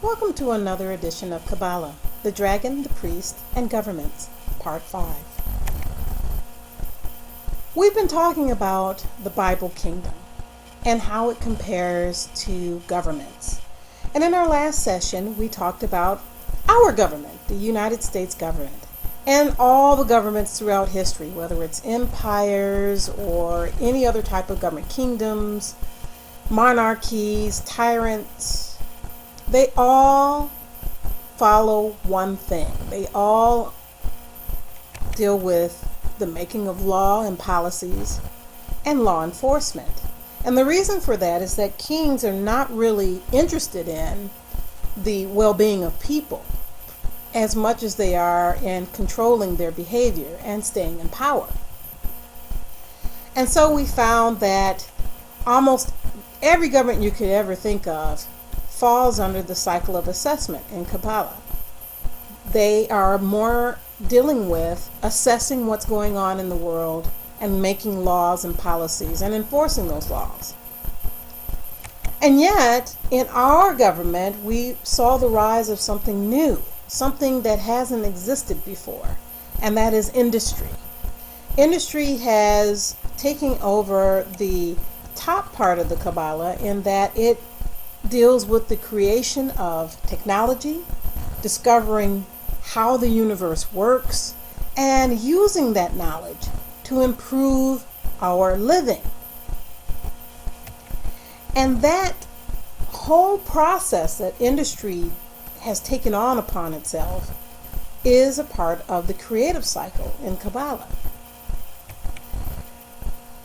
Welcome to another edition of Kabbalah, the Dragon, the Priest, and Governments, Part 5. We've been talking about the Bible kingdom and how it compares to governments. And in our last session, we talked about our government, the United States government, and all the governments throughout history, whether it's empires or any other type of government, kingdoms, monarchies, tyrants. They all follow one thing. They all deal with the making of law and policies and law enforcement. And the reason for that is that kings are not really interested in the well-being of people as much as they are in controlling their behavior and staying in power. And so we found that almost every government you could ever think of falls under the cycle of assessment in Kabbalah. They are more dealing with assessing what's going on in the world and making laws and policies and enforcing those laws. And yet, in our government, we saw the rise of something new, something that hasn't existed before, and that is industry. Industry has taken over the top part of the Kabbalah in that it deals with the creation of technology, discovering how the universe works, and using that knowledge to improve our living. And that whole process that industry has taken on upon itself is a part of the creative cycle in Kabbalah.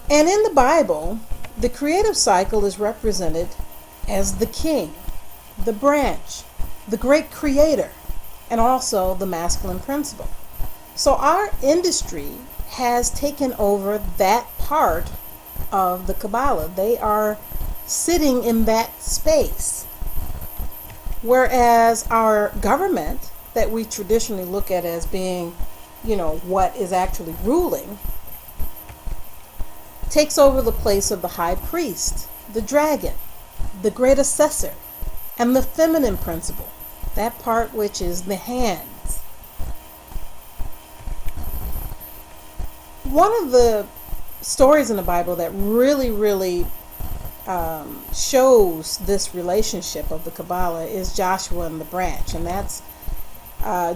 And in the Bible, the creative cycle is represented as the king, the branch, the great creator, and also the masculine principle. So our industry has taken over that part of the Kabbalah. They are sitting in that space. Whereas our government, that we traditionally look at as being, what is actually ruling, takes over the place of the high priest, the dragon, the great assessor, and the feminine principle, that part which is the hands. One of the stories in the Bible that really shows this relationship of the Kabbalah is Joshua and the branch, and that's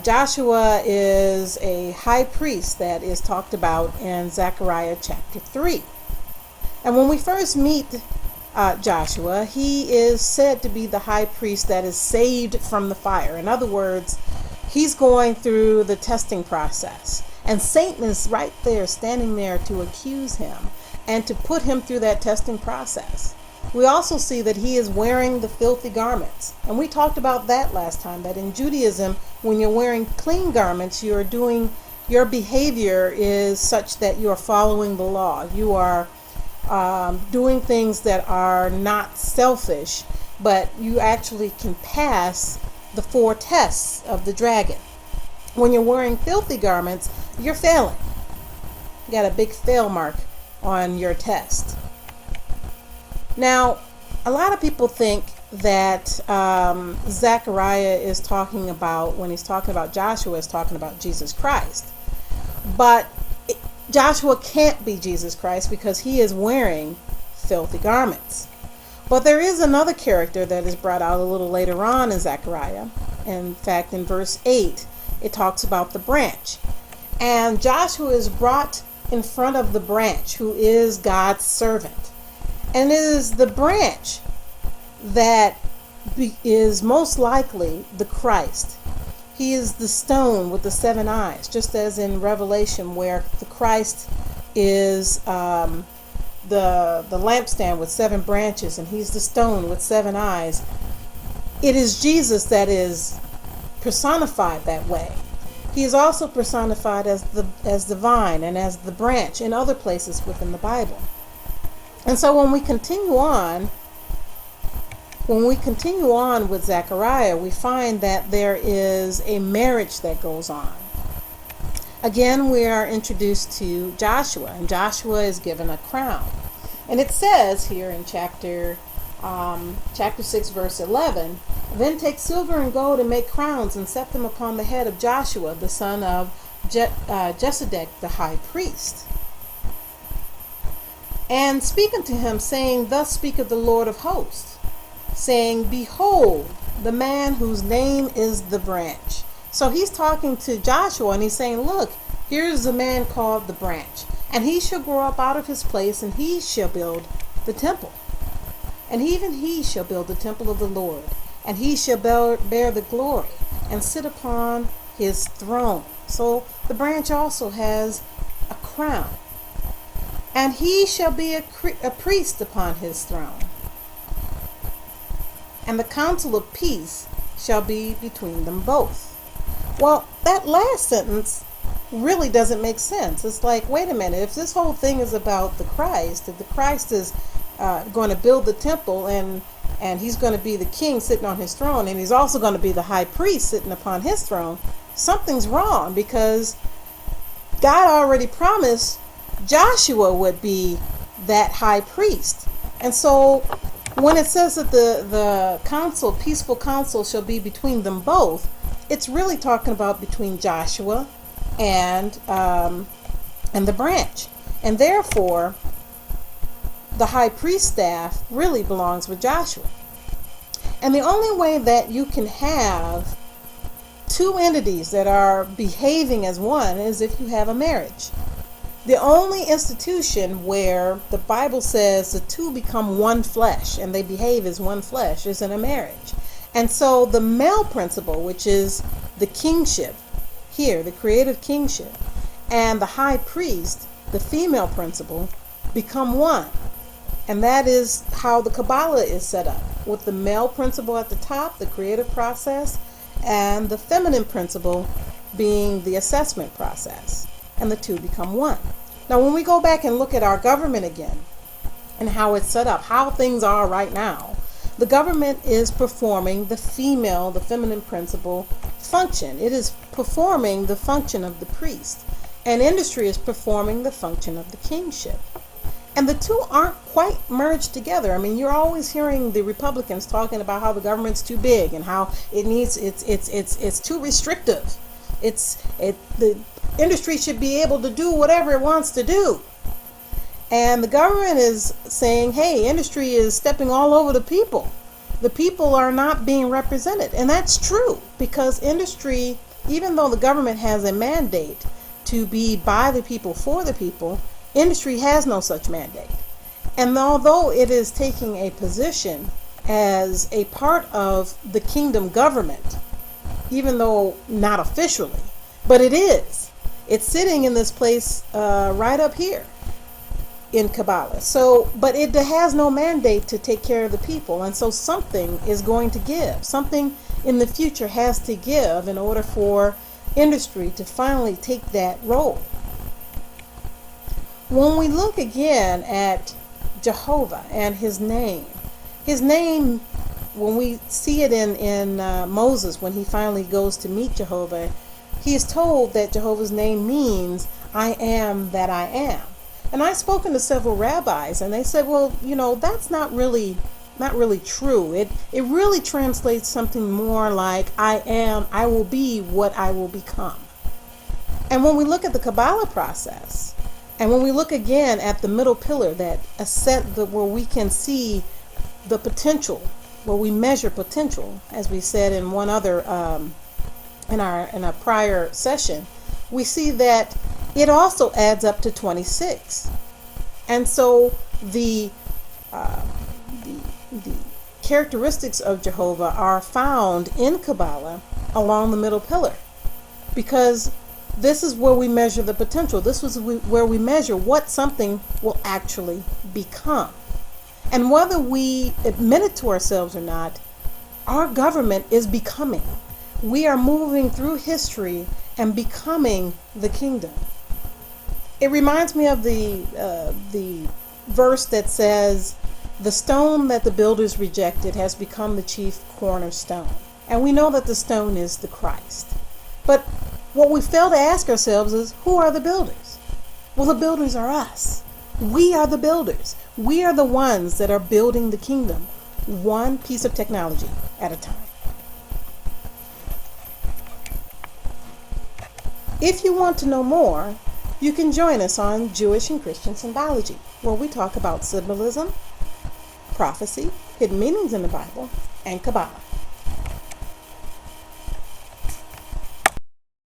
Joshua is a high priest that is talked about in Zechariah chapter 3. And when we first meet Joshua, he is said to be the high priest that is saved from the fire. In other words, he's going through the testing process, and Satan is right there, standing there to accuse him and to put him through that testing process. We also see that he is wearing the filthy garments, and we talked about that last time, that in Judaism, when you're wearing clean garments, your behavior is such that you are following the law. You are doing things that are not selfish, but you actually can pass the 4 tests of the dragon. When you're wearing filthy garments, you're failing. You got a big fail mark on your test. Now, a lot of people think that Zechariah is talking about, when he's talking about Joshua, is talking about Jesus Christ. But Joshua can't be Jesus Christ because he is wearing filthy garments. But there is another character that is brought out a little later on in Zechariah. In fact, in verse 8, it talks about the branch. And Joshua is brought in front of the branch, who is God's servant. And it is the branch that is most likely the Christ. He is the stone with the 7 eyes, just as in Revelation, where the Christ is the lampstand with 7 branches, and he's the stone with 7 eyes. It is Jesus that is personified that way. He is also personified as the vine and as the branch in other places within the Bible. And so when we continue on with Zechariah, we find that there is a marriage that goes on. Again, we are introduced to Joshua, and Joshua is given a crown. And it says here in chapter 6, verse 11, Then take silver and gold and make crowns and set them upon the head of Joshua, the son of Jesedek, the high priest. And speak unto him, saying, Thus speaketh the Lord of hosts, saying, Behold, the man whose name is the branch. So he's talking to Joshua, and he's saying, look, here's a man called the branch, and he shall grow up out of his place, and he shall build the temple. And even he shall build the temple of the Lord, and he shall bear the glory, and sit upon his throne. So the branch also has a crown. And he shall be a priest upon his throne. And the counsel of peace shall be between them both. Well, that last sentence really doesn't make sense. It's like, wait a minute, if this whole thing is about the Christ, if the Christ is going to build the temple and he's going to be the king sitting on his throne, and he's also going to be the high priest sitting upon his throne, something's wrong, because God already promised Joshua would be that high priest. And so when it says that the counsel, peaceful counsel, shall be between them both, it's really talking about between Joshua and the branch. And therefore, the high priest staff really belongs with Joshua. And the only way that you can have two entities that are behaving as one is if you have a marriage. The only institution where the Bible says the two become one flesh and they behave as one flesh is in a marriage. And so the male principle, which is the kingship here, the creative kingship, and the high priest, the female principle, become one. And that is how the Kabbalah is set up, with the male principle at the top, the creative process, and the feminine principle being the assessment process. And the two become one. Now, when we go back and look at our government again and how it's set up, how things are right now, the government is performing the feminine principle function. It is performing the function of the priest. And industry is performing the function of the kingship. And the two aren't quite merged together. I mean, you're always hearing the Republicans talking about how the government's too big and how it's too restrictive. The industry should be able to do whatever it wants to do. And the government is saying, hey, industry is stepping all over the people. The people are not being represented. And that's true, because industry, even though the government has a mandate to be by the people, for the people, industry has no such mandate. And although it is taking a position as a part of the kingdom government, even though not officially, but it is. It's sitting in this place right up here in Kabbalah. So, but it has no mandate to take care of the people. And so something is going to give. Something in the future has to give in order for industry to finally take that role. When we look again at Jehovah and his name, when we see it in Moses, when he finally goes to meet Jehovah, he is told that Jehovah's name means I am that I am. And I've spoken to several rabbis, and they said, well, that's not really true. It really translates something more like I will be what I will become. And when we look at the Kabbalah process, and when we look again at the middle pillar, that where we can see the potential, where we measure potential, as we said in one other in a prior session, we see that it also adds up to 26. And so the characteristics of Jehovah are found in Kabbalah along the middle pillar, because this is where we measure the potential. This is where we measure what something will actually become. And whether we admit it to ourselves or not, our government is becoming. We are moving through history and becoming the kingdom. It reminds me of the verse that says, the stone that the builders rejected has become the chief cornerstone. And we know that the stone is the Christ. But what we fail to ask ourselves is, who are the builders? Well, the builders are us. We are the builders. We are the ones that are building the kingdom, one piece of technology at a time. If you want to know more, you can join us on Jewish and Christian Symbology, where we talk about symbolism, prophecy, hidden meanings in the Bible, and Kabbalah.